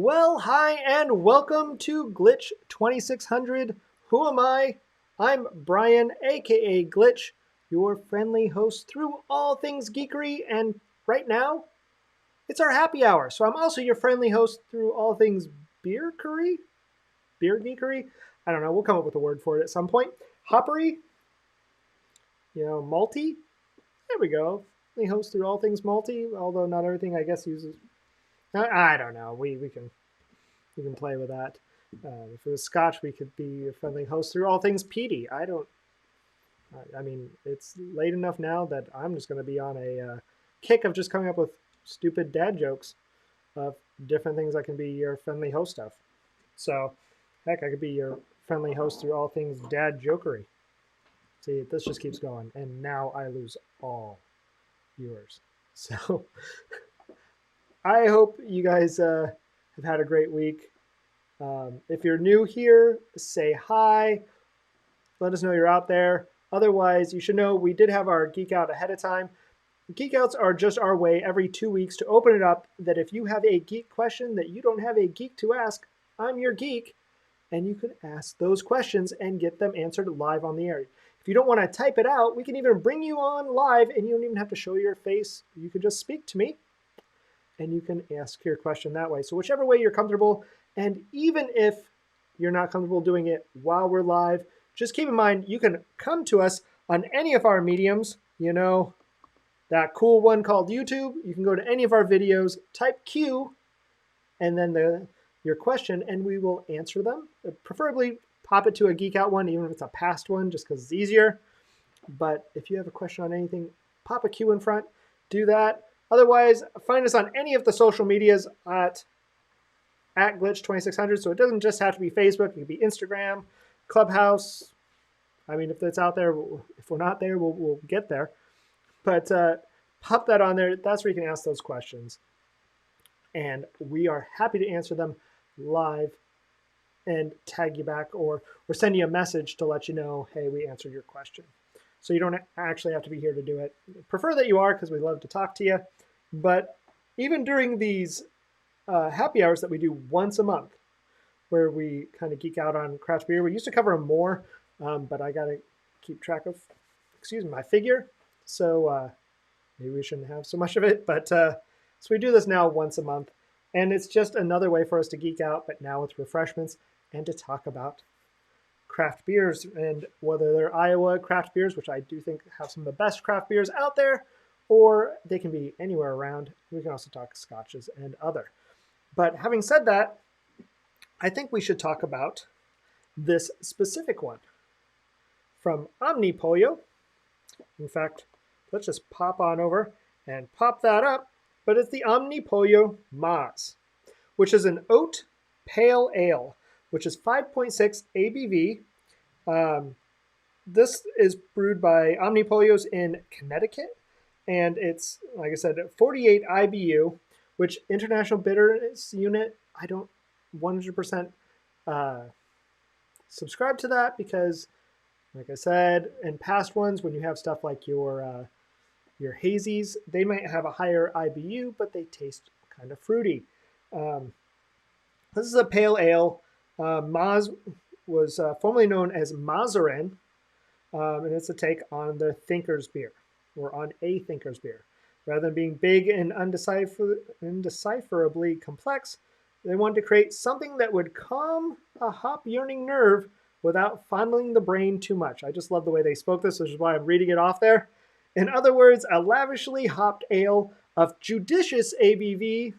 Well, hi and welcome to Glitch 2600. Who am I? I'm Brian, aka Glitch, your friendly host through all things geekery, and right now, it's our happy hour. So I'm also your friendly host through all things beer curry? Beer geekery? I don't know, we'll come up with a word for it at some point. Hoppery? Malty? There we go. Friendly host through all things malty, although not everything I guess uses. I don't know. We can play with that. If it was Scotch, we could be a friendly host through all things peaty. I don't. I mean, it's late enough now that I'm just going to be on a kick of just coming up with stupid dad jokes of different things I can be your friendly host of. So, heck, I could be your friendly host through all things dad jokery. See, this just keeps going, and now I lose all viewers. So, I hope you guys have had a great week. If you're new here, say hi. Let us know you're out there. Otherwise, you should know we did have our Geek Out ahead of time. Geek Outs are just our way every 2 weeks to open it up that if you have a geek question that you don't have a geek to ask, I'm your geek, and you can ask those questions and get them answered live on the air. If you don't want to type it out, we can even bring you on live and you don't even have to show your face. You can just speak to me and you can ask your question that way. So whichever way you're comfortable, and even if you're not comfortable doing it while we're live, just keep in mind you can come to us on any of our mediums. That cool one called YouTube. You can go to any of our videos, type Q, and then your question, and we will answer them. Preferably pop it to a Geek Out one, even if it's a past one, just because it's easier. But if you have a question on anything, pop a Q in front, do that. Otherwise, find us on any of the social medias at Glitch2600. So it doesn't just have to be Facebook. It could be Instagram, Clubhouse. I mean, if it's out there, if we're not there, we'll get there. But pop that on there. That's where you can ask those questions. And we are happy to answer them live and tag you back or send you a message to let you know, hey, we answered your question. So you don't actually have to be here to do it. Prefer that you are because we love to talk to you. But even during these happy hours that we do once a month, where we kind of geek out on craft beer, we used to cover them more, but I got to keep track of, my figure. So maybe we shouldn't have so much of it. But so we do this now once a month. And it's just another way for us to geek out, but now with refreshments and to talk about craft beers, and whether they're Iowa craft beers, which I do think have some of the best craft beers out there, or they can be anywhere around. We can also talk scotches and other. But having said that, I think we should talk about this specific one from Omnipollo. In fact, let's just pop on over and pop that up. But it's the Omnipollo Maz, which is an oat pale ale, which is 5.6 ABV. This is brewed by Omnipollos in Connecticut, and it's, like I said, 48 IBU, which International Bitterness Unit, I don't 100% subscribe to that because, like I said, in past ones, when you have stuff like your hazies, they might have a higher IBU, but they taste kind of fruity. This is a pale ale. Maz was formerly known as Mazarin, and it's a take on the Thinker's beer, or on a Thinker's beer. Rather than being big and undecipherably complex, they wanted to create something that would calm a hop-yearning nerve without fondling the brain too much. I just love the way they spoke this, which is why I'm reading it off there. In other words, a lavishly hopped ale of judicious ABV,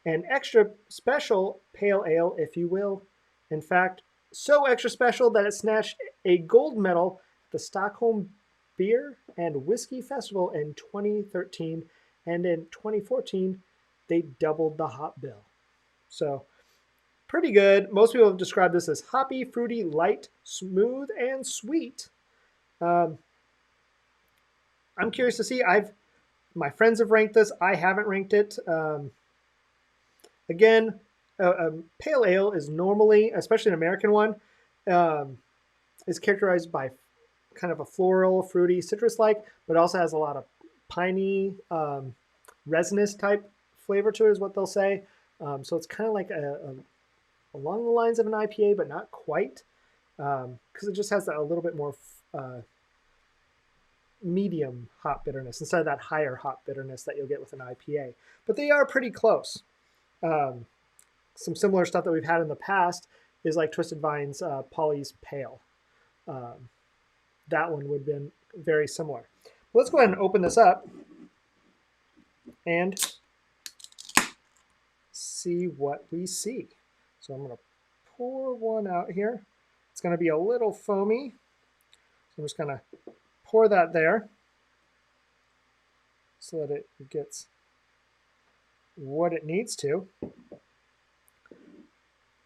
an extra special pale ale, if you will. In fact, so extra special that it snatched a gold medal at the Stockholm Beer and Whiskey Festival in 2013, and in 2014, they doubled the hop bill. So, pretty good. Most people have described this as hoppy, fruity, light, smooth, and sweet. I'm curious to see. My friends have ranked this. I haven't ranked it. Again, pale ale is normally, especially an American one, is characterized by kind of a floral, fruity, citrus-like, but also has a lot of piney, resinous type flavor to it is what they'll say. So it's kind of like along the lines of an IPA, but not quite, because it just has a little bit more uh, medium hop bitterness instead of that higher hop bitterness that you'll get with an IPA. But they are pretty close. Um, some similar stuff that we've had in the past is like Twisted Vine's Polly's Pale. Um, that one would have been very similar. Let's go ahead and open this up and see what we see. So I'm going to pour one out here. It's going to be a little foamy. So I'm just going to pour that there so that it gets what it needs to.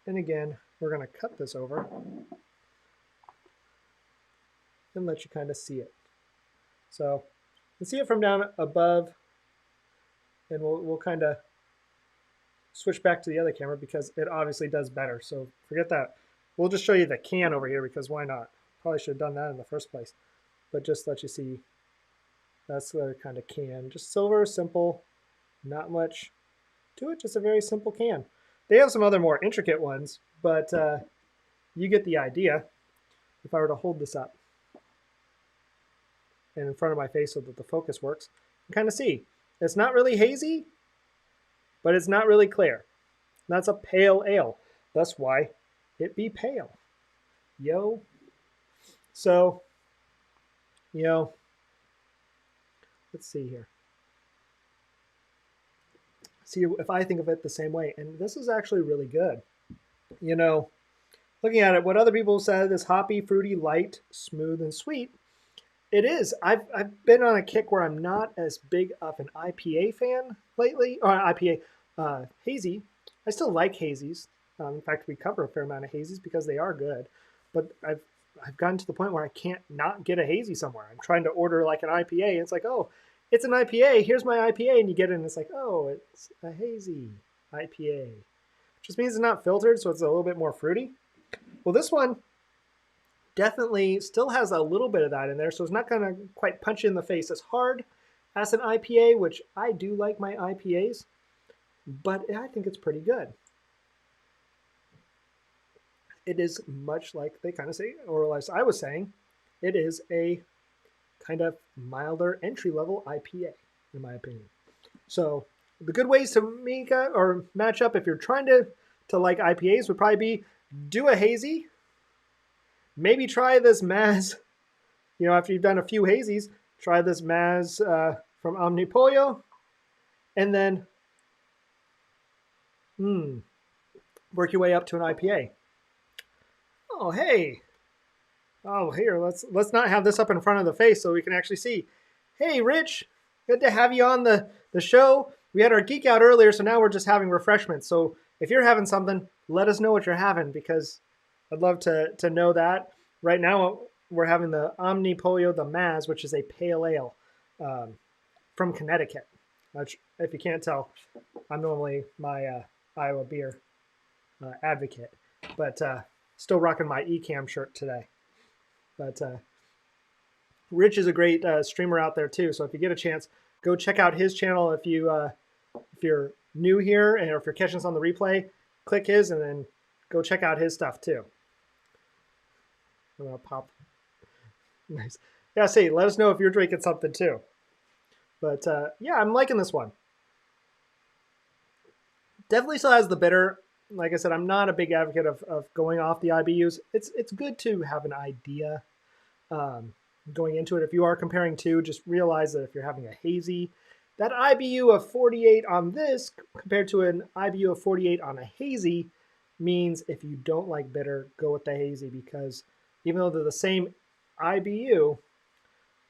And again, we're going to cut this over and let you kind of see it. So you can see it from down above, and we'll kind of switch back to the other camera because it obviously does better. So forget that. We'll just show you the can over here because why not? Probably should have done that in the first place. But just let you see, that's the kind of can. Just silver, simple, not much to it, just a very simple can. They have some other more intricate ones, but you get the idea. If I were to hold this up and in front of my face so that the focus works, you can kind of see. It's not really hazy, but it's not really clear. That's a pale ale. That's why it be pale. Yo. So, let's see here. See if I think of it the same way. And this is actually really good. Looking at it, what other people said is hoppy, fruity, light, smooth, and sweet. It is. I've been on a kick where I'm not as big of an IPA fan lately, or IPA hazy. I still like hazies. In fact, we cover a fair amount of hazies because they are good. But I've gotten to the point where I can't not get a hazy somewhere. I'm trying to order like an IPA, and it's like, oh, it's an IPA. Here's my IPA, and you get it, and it's like, oh, it's a hazy IPA. Just means it's not filtered, so it's a little bit more fruity. Well, this one definitely still has a little bit of that in there, so it's not going to quite punch you in the face as hard as an IPA, which I do like my IPAs, but I think it's pretty good. It is much like they kind of say, or as I was saying, it is a kind of milder entry-level IPA, in my opinion. So the good ways to make or match up if you're trying to like IPAs would probably be do a hazy, maybe try this Maz, after you've done a few hazies, try this Maz from Omnipollo, and then work your way up to an IPA. Oh, hey. Oh, here, let's not have this up in front of the face so we can actually see. Hey, Rich, good to have you on the show. We had our Geek Out earlier, so now we're just having refreshments. So if you're having something, let us know what you're having because I'd love to know that. Right now, we're having the Omnipollo, the Maz, which is a pale ale from Connecticut. Which, if you can't tell, I'm normally my Iowa beer advocate, but still rocking my Ecamm shirt today. But Rich is a great streamer out there too. So if you get a chance, go check out his channel. If you're new here or if you're catching us on the replay, click his and then go check out his stuff too. I'm gonna pop. Nice. Yeah, see, let us know if you're drinking something too. But yeah, I'm liking this one. Definitely still has the bitter. Like I said, I'm not a big advocate of going off the IBUs. It's good to have an idea going into it. If you are comparing two, just realize that if you're having a hazy, that IBU of 48 on this compared to an IBU of 48 on a hazy means if you don't like bitter, go with the hazy because even though they're the same IBU,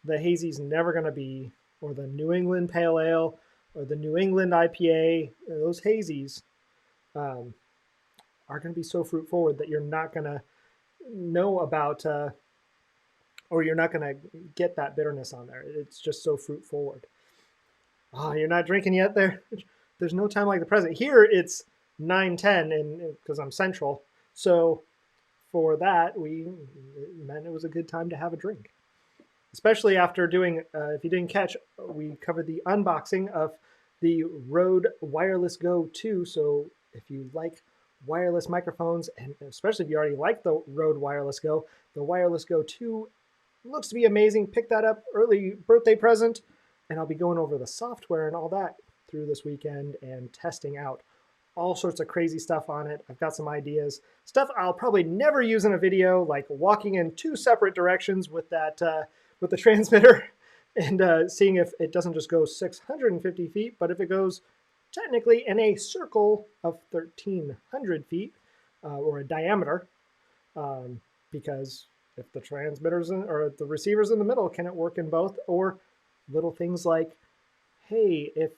the hazy's never going to be, or the New England Pale Ale or the New England IPA, those hazies are going to be so fruit forward that you're not going to know about or you're not going to get that bitterness on there. It's just so fruit forward. Oh, you're not drinking yet there? There's no time like the present. Here it's 9:10 and because I'm central. So for that, it meant it was a good time to have a drink. Especially after doing, if you didn't catch, we covered the unboxing of the Rode Wireless Go 2. So if you like wireless microphones, and especially if you already like the Rode Wireless Go, the Wireless Go 2 looks to be amazing. Pick that up, early birthday present, and I'll be going over the software and all that through this weekend and testing out all sorts of crazy stuff on it. I've got some ideas, stuff I'll probably never use in a video, like walking in 2 separate directions with that with the transmitter and seeing if it doesn't just go 650 feet, but if it goes technically in a circle of 1,300 feet or a diameter, because if the transmitters or the receivers in the middle, can it work in both? Or little things like, hey, if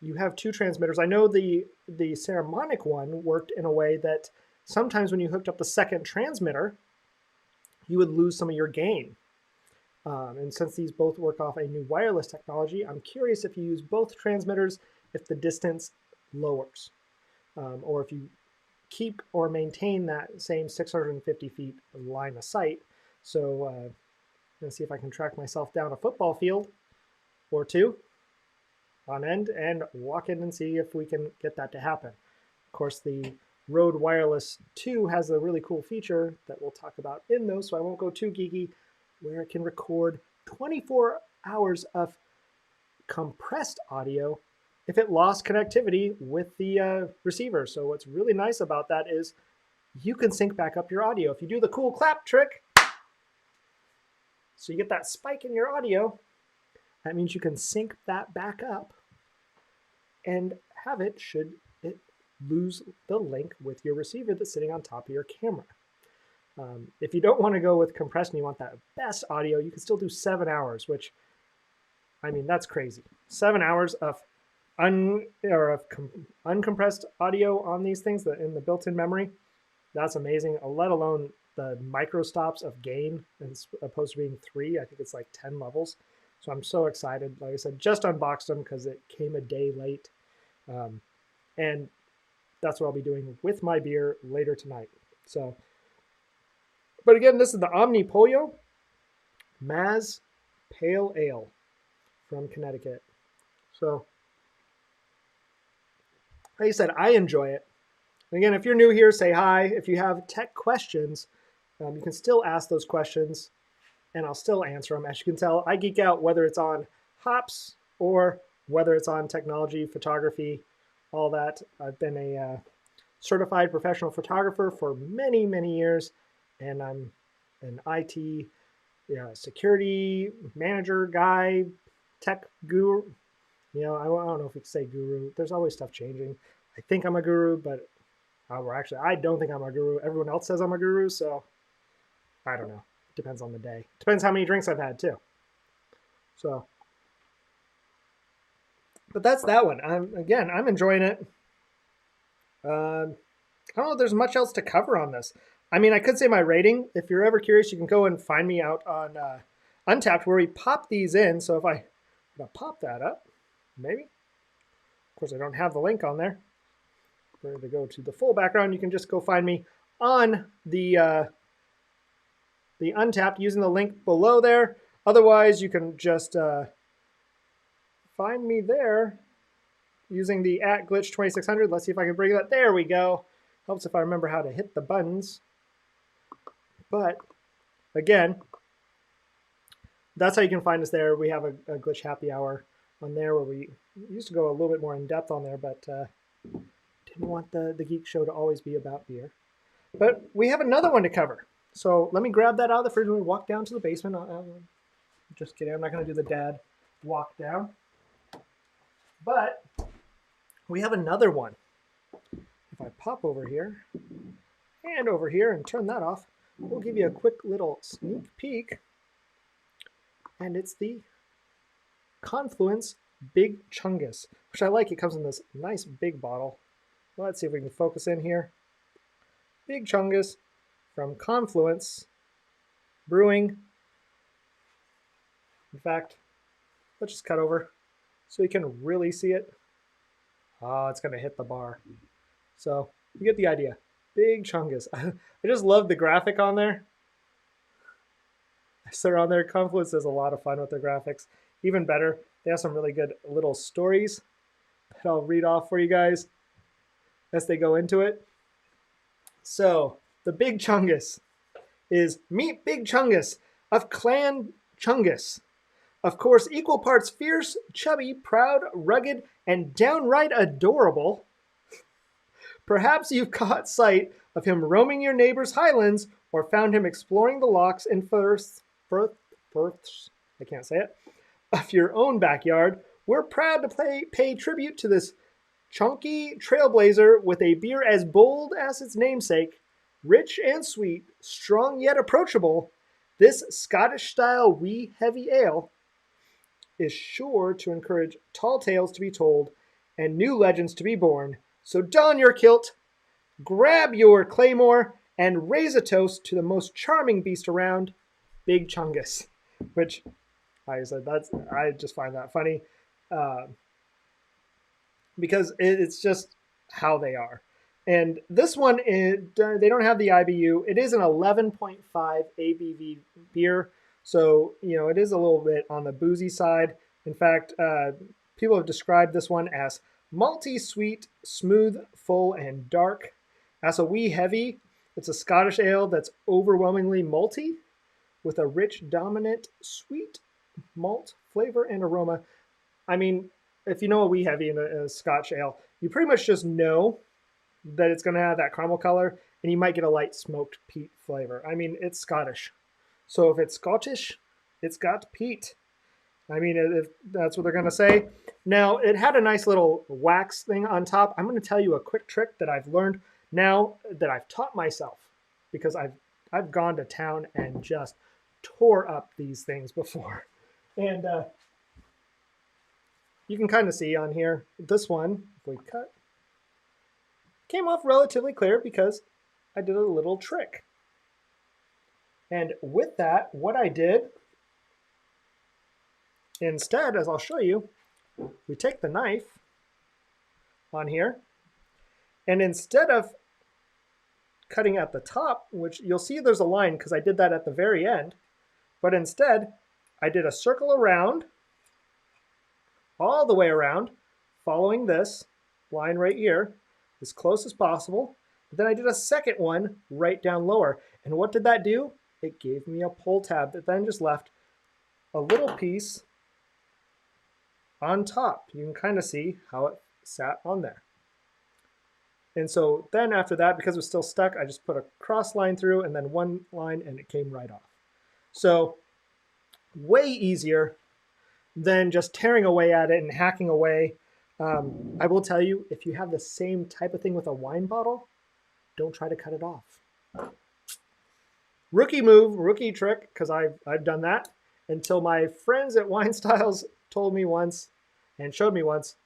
you have 2 transmitters. I know the Ceremonic one worked in a way that sometimes when you hooked up the second transmitter, you would lose some of your gain. And since these both work off a new wireless technology, I'm curious if you use both transmitters, if the distance lowers, or if you keep or maintain that same 650 feet line of sight. So let's see if I can track myself down a football field or 2 on end and walk in and see if we can get that to happen. Of course, the Rode Wireless 2 has a really cool feature that we'll talk about in those, so I won't go too geeky, where it can record 24 hours of compressed audio if it lost connectivity with the receiver. So what's really nice about that is you can sync back up your audio. If you do the cool clap trick, so you get that spike in your audio, that means you can sync that back up and have it should it lose the link with your receiver that's sitting on top of your camera. If you don't want to go with compressed and you want that best audio, you can still do 7 hours, which, I mean, that's crazy. 7 hours of uncompressed audio on these things in the built-in memory. That's amazing, let alone the micro stops of gain as opposed to being 3. I think it's like 10 levels. So I'm so excited. Like I said, just unboxed them because it came a day late. And that's what I'll be doing with my beer later tonight. So, but again, this is the Omni Pollo Maz Pale Ale from Connecticut. So, like I said, I enjoy it. And again, if you're new here, say hi. If you have tech questions, you can still ask those questions and I'll still answer them. As you can tell, I geek out whether it's on hops or whether it's on technology, photography, all that. I've been a certified professional photographer for many, many years, and I'm an IT security manager guy, tech guru. I don't know if we can say guru. There's always stuff changing. I think I'm a guru, but I don't think I'm a guru. Everyone else says I'm a guru, so I don't know. Depends on the day. Depends how many drinks I've had too. So, but that's that one. I'm enjoying it. I don't know if there's much else to cover on this. I mean, I could say my rating. If you're ever curious, you can go and find me out on Untapped, where we pop these in. So if I pop that up, maybe. Of course, I don't have the link on there. For to go to the full background, you can just go find me on the Untapped using the link below there. Otherwise, you can just find me there using the @glitch2600. Let's see if I can bring that. There we go. Helps if I remember how to hit the buttons. But again, that's how you can find us there. We have a Glitch Happy Hour on there where we used to go a little bit more in depth on there, but didn't want the Geek Show to always be about beer. But we have another one to cover. So let me grab that out of the fridge when we walk down to the basement. Just kidding. I'm not going to do the dad walk down. But we have another one. If I pop over here and over here and turn that off, we'll give you a quick little sneak peek. And it's the Confluence Big Chungus, which I like. It comes in this nice big bottle. Let's see if we can focus in here. Big Chungus from Confluence Brewing. In fact, let's just cut over so you can really see it. Oh, it's going to hit the bar. So you get the idea. Big Chungus. I just love the graphic on there. They're on there. Confluence does a lot of fun with their graphics. Even better, They have some really good little stories that I'll read off for you guys as they go into it. So the Big Chungus is Meet Big Chungus of Clan Chungus. Of course, equal parts fierce, chubby, proud, rugged, and downright adorable. Perhaps you've caught sight of him roaming your neighbor's highlands or found him exploring the lochs and firths, I can't say it, of your own backyard. We're proud to pay tribute to this chunky trailblazer with a beer as bold as its namesake, rich and sweet, strong yet approachable. This Scottish-style wee heavy ale is sure to encourage tall tales to be told and new legends to be born. So don your kilt, grab your claymore, and raise a toast to the most charming beast around, Big Chungus. Which, like I said, I just find that funny because it's just how they are. And this one, they don't have the IBU. It is an 11.5 ABV beer. So, it is a little bit on the boozy side. In fact, people have described this one as malty, sweet, smooth, full, and dark. As a wee heavy, it's a Scottish ale that's overwhelmingly malty with a rich, dominant, sweet malt flavor and aroma. I mean, if you know a wee heavy in a Scotch ale, you pretty much just know that it's going to have that caramel color, and you might get a light smoked peat flavor. I mean, it's Scottish. So if it's Scottish, it's got peat. I mean, if that's what they're going to say. Now, it had a nice little wax thing on top. I'm going to tell you a quick trick that I've learned now that I've taught myself, because I've gone to town and just tore up these things before. And you can kind of see on here, this one, if we cut, came off relatively clear because I did a little trick. And with that, what I did, instead, as I'll show you, we take the knife on here, and instead of cutting at the top, which you'll see there's a line because I did that at the very end, but instead I did a circle around, all the way around, following this line right here, as close as possible. But then I did a second one right down lower. And what did that do? It gave me a pull tab that then just left a little piece on top. You can kind of see how it sat on there. And so then after that, because it was still stuck, I just put a cross line through and then one line, and it came right off. So way easier than just tearing away at it and hacking away. I will tell you, if you have the same type of thing with a wine bottle, don't try to cut it off. Rookie move, rookie trick, because I've done that until my friends at Wine Styles told me once and showed me once.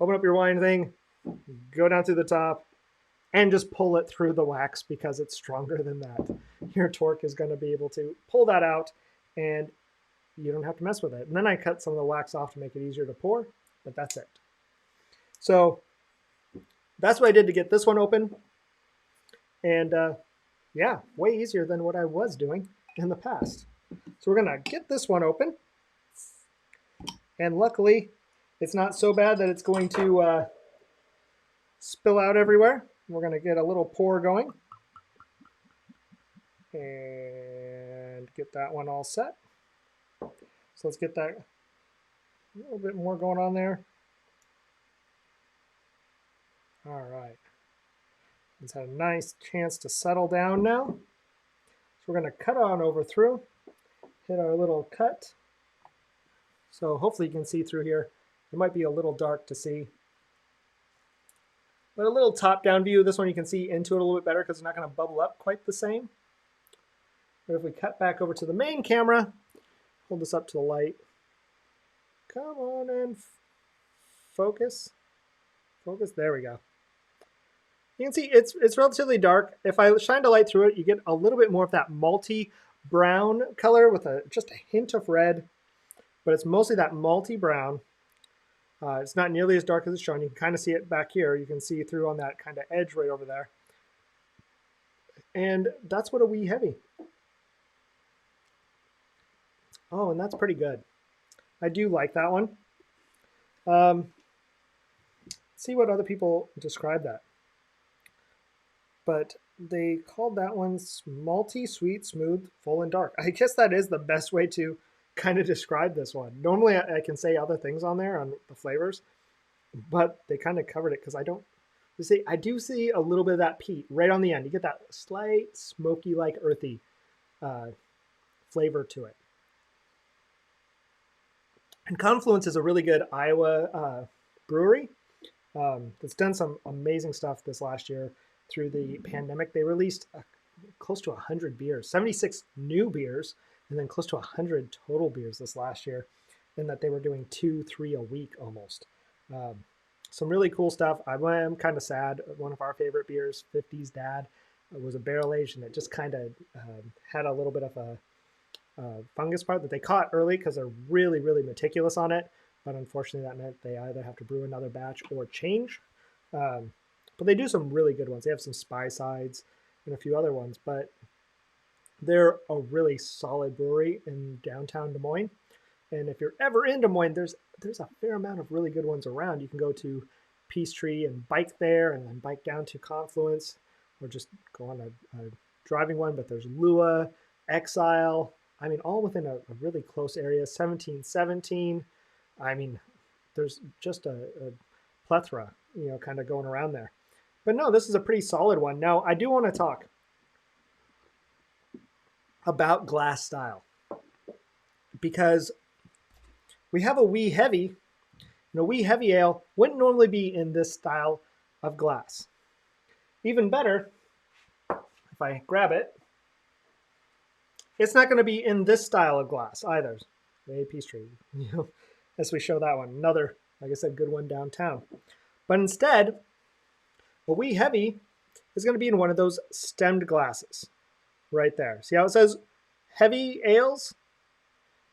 Open up your wine thing, go down through the top, and just pull it through the wax because it's stronger than that. Your torque is going to be able to pull that out, and you don't have to mess with it. And then I cut some of the wax off to make it easier to pour, but that's it. So that's what I did to get this one open. And yeah, way easier than what I was doing in the past. So we're going to get this one open. And luckily, it's not so bad that it's going to spill out everywhere. We're going to get a little pour going. And get that one all set. So let's get that a little bit more going on there. All right. It's had a nice chance to settle down now. So we're going to cut on over through, hit our little cut. So hopefully you can see through here. It might be a little dark to see. But a little top-down view. This one you can see into it a little bit better because it's not going to bubble up quite the same. But if we cut back over to the main camera, hold this up to the light. Come on and focus. Focus. There we go. You can see it's relatively dark. If I shine a light through it, you get a little bit more of that malty brown color with just a hint of red. But it's mostly that malty brown. It's not nearly as dark as it's shown. You can kind of see it back here. You can see through on that kind of edge right over there. And that's what a wee heavy. Oh, and that's pretty good. I do like that one. Let's see what other people describe that. But they called that one malty, sweet, smooth, full, and dark. I guess that is the best way to kind of describe this one. Normally I can say other things on there on the flavors, but they kind of covered it because I do see a little bit of that peat right on the end. You get that slight smoky, like earthy flavor to it. And Confluence is a really good Iowa brewery that's done some amazing stuff this last year through the pandemic. They released close to 100 beers, 76 new beers, and then close to 100 total beers this last year, and that they were doing 2-3 a week almost. Some really cool stuff. I'm kind of sad. One of our favorite beers, 50's Dad, was a barrel aged, and it just kind of had a little bit of a fungus part that they caught early because they're really, really meticulous on it. But unfortunately, that meant they either have to brew another batch or change. But they do some really good ones. They have some Spy Sides and a few other ones. But they're a really solid brewery in downtown Des Moines. And if you're ever in Des Moines, there's a fair amount of really good ones around. You can go to Peachtree and bike there, and then bike down to Confluence, or just go on a driving one. But there's Lua, Exile. I mean, all within a really close area. 1717. I mean, there's just a plethora, kind of going around there. But no, this is a pretty solid one. Now, I do want to talk about glass style, because we have a wee heavy, and a wee heavy ale wouldn't normally be in this style of glass. Even better, if I grab it, it's not going to be in this style of glass either. The Peachtree, as we show that one. Another, like I said, good one downtown. But instead, a wee heavy is going to be in one of those stemmed glasses right there. See how it says heavy ales?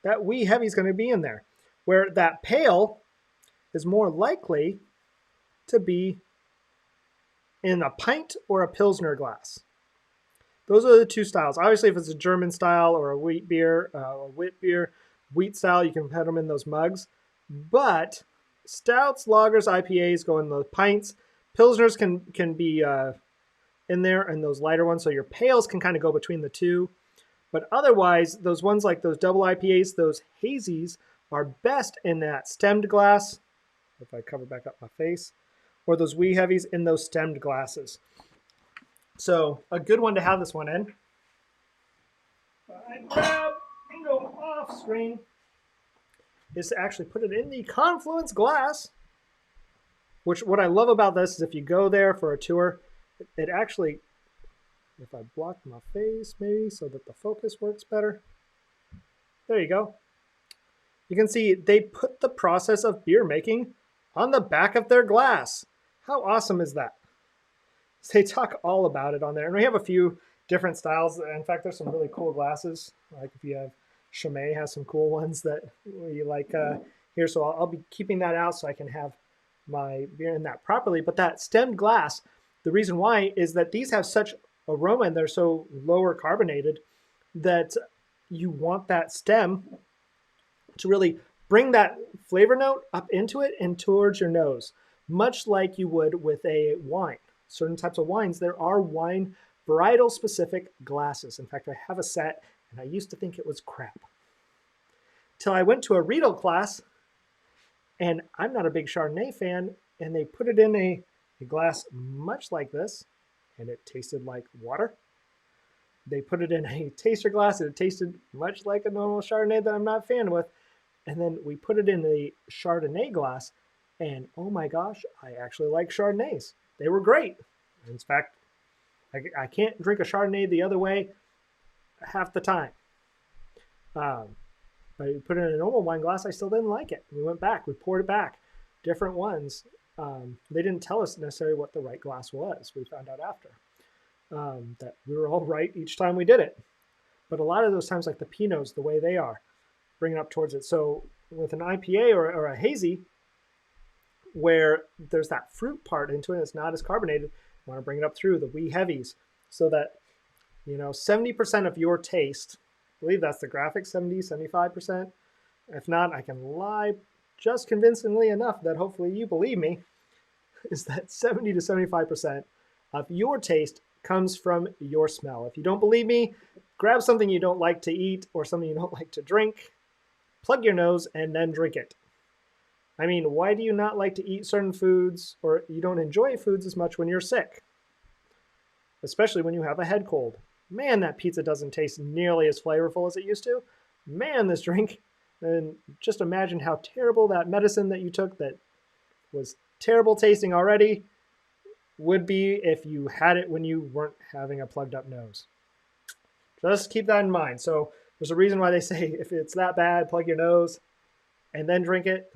That wee heavy is going to be in there. Where that pale is more likely to be in a pint or a Pilsner glass. Those are the two styles. Obviously, if it's a German style or a wheat beer, wheat style, you can put them in those mugs. But stouts, lagers, IPAs go in the pints. Pilsners can be in there, and those lighter ones. So your pales can kind of go between the two. But otherwise, those ones like those double IPAs, those hazies, are best in that stemmed glass. If I cover back up my face. Or those wee heavies in those stemmed glasses. So a good one to have this one in. I grab and go off screen is to actually put it in the Confluence glass. Which what I love about this is if you go there for a tour, it actually, if I block my face maybe so that the focus works better. There you go. You can see they put the process of beer making on the back of their glass. How awesome is that? They talk all about it on there. And we have a few different styles. In fact, there's some really cool glasses. Like if you have Chimay has some cool ones that we like here. So I'll be keeping that out so I can have my beer in that properly. But that stemmed glass, the reason why is that these have such aroma and they're so lower carbonated that you want that stem to really bring that flavor note up into it and towards your nose, much like you would with a wine. Certain types of wines, there are wine varietal specific glasses. In fact, I have a set and I used to think it was crap. Till I went to a Riedel class, and I'm not a big Chardonnay fan, and they put it in a glass much like this, and it tasted like water. They put it in a taster glass, and it tasted much like a normal Chardonnay that I'm not a fan with. And then we put it in a Chardonnay glass, and oh my gosh, I actually like Chardonnays. They were great. In fact, I can't drink a Chardonnay the other way half the time. But you put it in a normal wine glass, I still didn't like it. We went back, we poured it back. Different ones. They didn't tell us necessarily what the right glass was. We found out after. That we were all right each time we did it. But a lot of those times, like the Pinots, the way they are, bring it up towards it. So with an IPA or a hazy, where there's that fruit part into it, it's not as carbonated, I want to bring it up through the wee heavies so that, 70% of your taste, I believe that's the graphic, 70, 75% if not, I can lie just convincingly enough that hopefully you believe me, is that 70 to 75% of your taste comes from your smell. If you don't believe me, grab something you don't like to eat or something you don't like to drink, plug your nose, and then drink it. I mean, why do you not like to eat certain foods or you don't enjoy foods as much when you're sick? Especially when you have a head cold. Man, that pizza doesn't taste nearly as flavorful as it used to. Man, this drink. And just imagine how terrible that medicine that you took that was terrible tasting already would be if you had it when you weren't having a plugged up nose. Just keep that in mind. So there's a reason why they say if it's that bad, plug your nose and then drink it,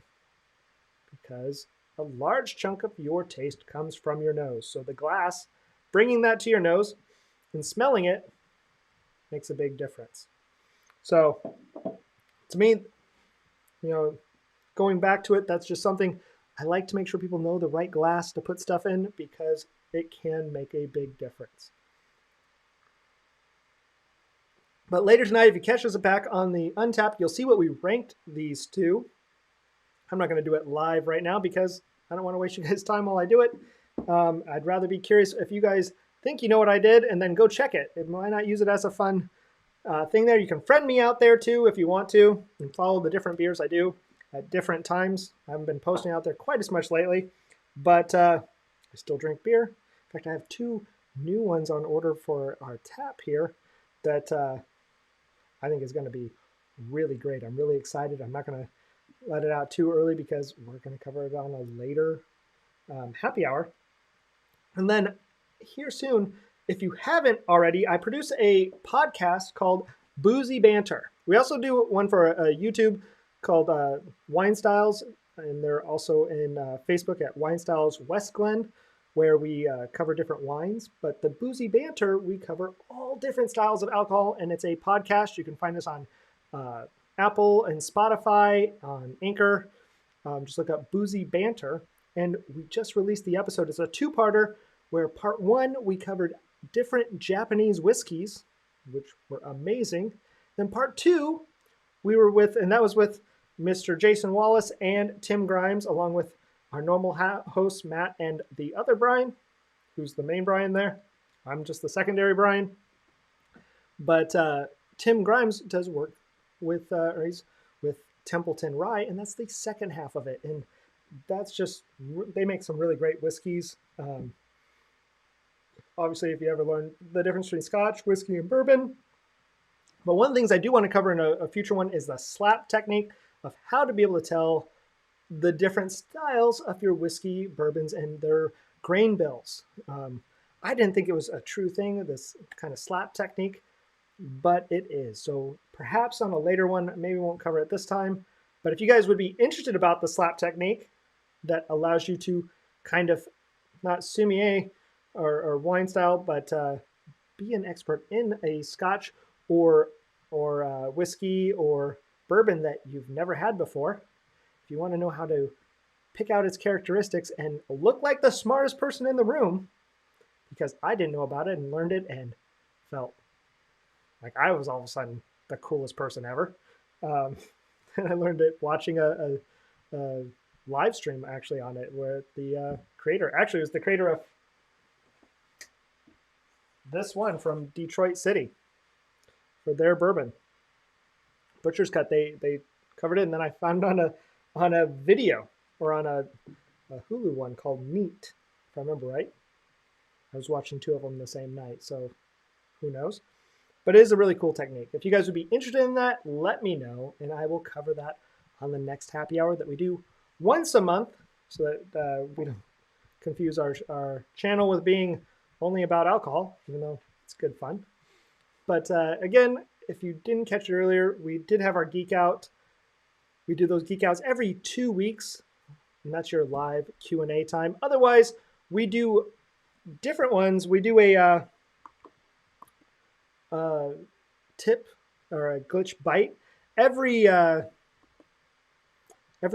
because a large chunk of your taste comes from your nose. So the glass, bringing that to your nose and smelling it makes a big difference. So to me, going back to it, that's just something I like to make sure people know the right glass to put stuff in, because it can make a big difference. But later tonight, if you catch us back on the Untapped, you'll see what we ranked these to. I'm not going to do it live right now because I don't want to waste you guys' time while I do it. I'd rather be curious if you guys think you know what I did, and then go check it. Why not use it as a fun thing there? You can friend me out there too if you want to, and follow the different beers I do at different times. I haven't been posting out there quite as much lately, but I still drink beer. In fact, I have 2 new ones on order for our tap here that I think is going to be really great. I'm really excited. I'm not going to let it out too early because we're going to cover it on a later happy hour. And then here soon, if you haven't already, I produce a podcast called Boozy Banter. We also do one for YouTube called Wine Styles, and they're also in Facebook at Wine Styles West Glen, where we cover different wines. But the Boozy Banter, we cover all different styles of alcohol, and it's a podcast. You can find us on Apple and Spotify, on Anchor. Just look up Boozy Banter. And we just released the episode. It's a 2-parter where part 1, we covered different Japanese whiskeys, which were amazing. Then part 2, we were with, and that was with Mr. Jason Wallace and Tim Grimes, along with our normal hosts, Matt and the other Brian, who's the main Brian there. I'm just the secondary Brian. But Tim Grimes does work with, or he's with Templeton Rye, and that's the second half of it. And that's just, they make some really great whiskeys. Obviously, if you ever learn the difference between Scotch, whiskey, and bourbon. But one of the things I do want to cover in a future one is the slap technique of how to be able to tell the different styles of your whiskey, bourbons, and their grain bills. I didn't think it was a true thing, this kind of slap technique, but it is. So perhaps on a later one, maybe we won't cover it this time. But if you guys would be interested about the slap technique that allows you to kind of not sommelier or wine style, but be an expert in a Scotch or whiskey or bourbon that you've never had before. If you want to know how to pick out its characteristics and look like the smartest person in the room, because I didn't know about it and learned it and felt like I was all of a sudden the coolest person ever. And I learned it watching a live stream actually on it, where the creator, actually it was the creator of this one from Detroit City for their bourbon. Butcher's Cut, they covered it, and then I found on a video or on a Hulu one called Meat, if I remember right. I was watching 2 of them the same night, so who knows? But it is a really cool technique. If you guys would be interested in that, let me know, and I will cover that on the next happy hour that we do once a month, so that we don't confuse our channel with being only about alcohol, even though it's good fun. But again, if you didn't catch it earlier, we did have our Geek Out. We do those Geek Outs every 2 weeks, and that's your live Q&A time. Otherwise, we do different ones. We do a tip or a glitch bite every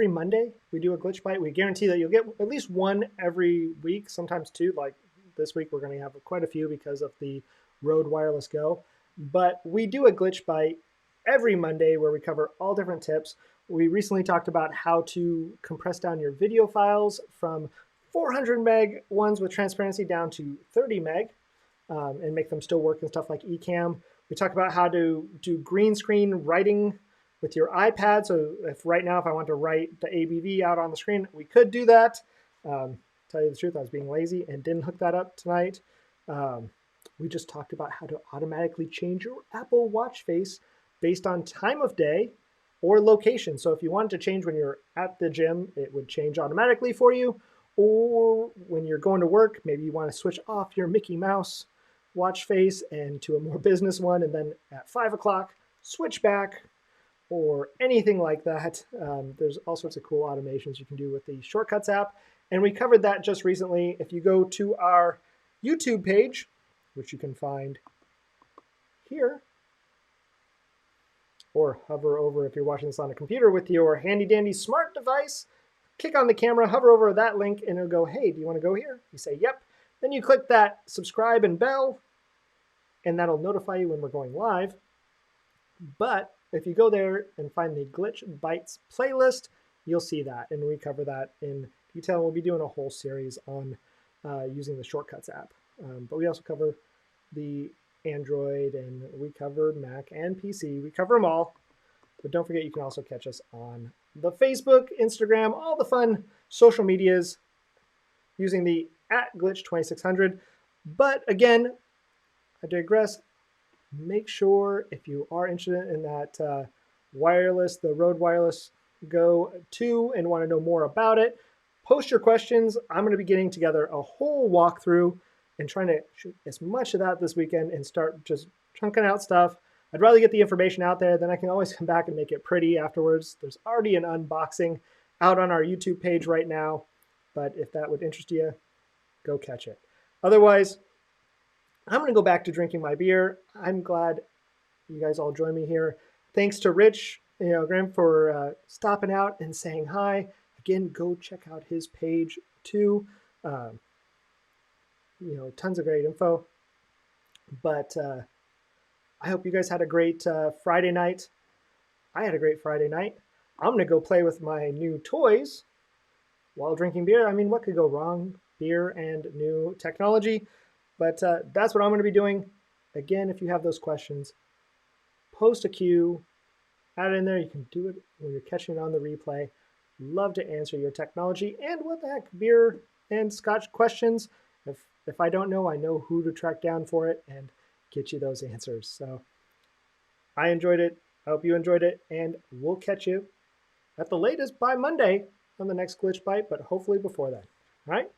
Monday. We do a glitch bite. We guarantee that you'll get at least one every week, sometimes 2. Like this week, we're going to have quite a few because of the Rode Wireless Go. But we do a glitch bite every Monday where we cover all different tips. We recently talked about how to compress down your video files from 400 meg ones with transparency down to 30 meg and make them still work and stuff like Ecamm. We talked about how to do green screen writing with your iPad. So if right now, if I want to write the ABV out on the screen, we could do that. Tell you the truth, I was being lazy and didn't hook that up tonight. We just talked about how to automatically change your Apple Watch face based on time of day or location. So if you wanted to change when you're at the gym, it would change automatically for you. Or when you're going to work, maybe you want to switch off your Mickey Mouse watch face and to a more business one, and then at 5 o'clock, switch back, or anything like that. There's all sorts of cool automations you can do with the Shortcuts app. And we covered that just recently. If you go to our YouTube page, which you can find here, or hover over if you're watching this on a computer with your handy dandy smart device, click on the camera, hover over that link, and it'll go, hey, do you want to go here? You say, yep. Then you click that subscribe and bell, and that'll notify you when we're going live. But if you go there and find the Glitch Bites playlist, you'll see that, and we cover that in detail. We'll be doing a whole series on using the Shortcuts app. But we also cover the Android, and we cover Mac and PC. We cover them all. But don't forget, you can also catch us on the Facebook, Instagram, all the fun social medias using the @Glitch2600. But again, I digress. Make sure if you are interested in that wireless, the Rode Wireless Go 2, and want to know more about it, post your questions. I'm going to be getting together a whole walkthrough and trying to shoot as much of that this weekend and start just chunking out stuff. I'd rather get the information out there, then I can always come back and make it pretty afterwards. There's already an unboxing out on our YouTube page right now, but if that would interest you, go catch it. Otherwise, I'm going to go back to drinking my beer. I'm glad you guys all joined me here. Thanks to Rich, Graham, for stopping out and saying hi. Again, go check out his page too. Tons of great info. But I hope you guys had a great Friday night. I had a great Friday night. I'm going to go play with my new toys while drinking beer. I mean, what could go wrong? Beer and new technology. But that's what I'm going to be doing. Again, if you have those questions, post a queue, add it in there. You can do it when you're catching it on the replay. Love to answer your technology and what the heck, beer and scotch questions. If I don't know, I know who to track down for it and get you those answers. So I enjoyed it. I hope you enjoyed it. And we'll catch you at the latest by Monday on the next Glitch Bite, but hopefully before that. All right?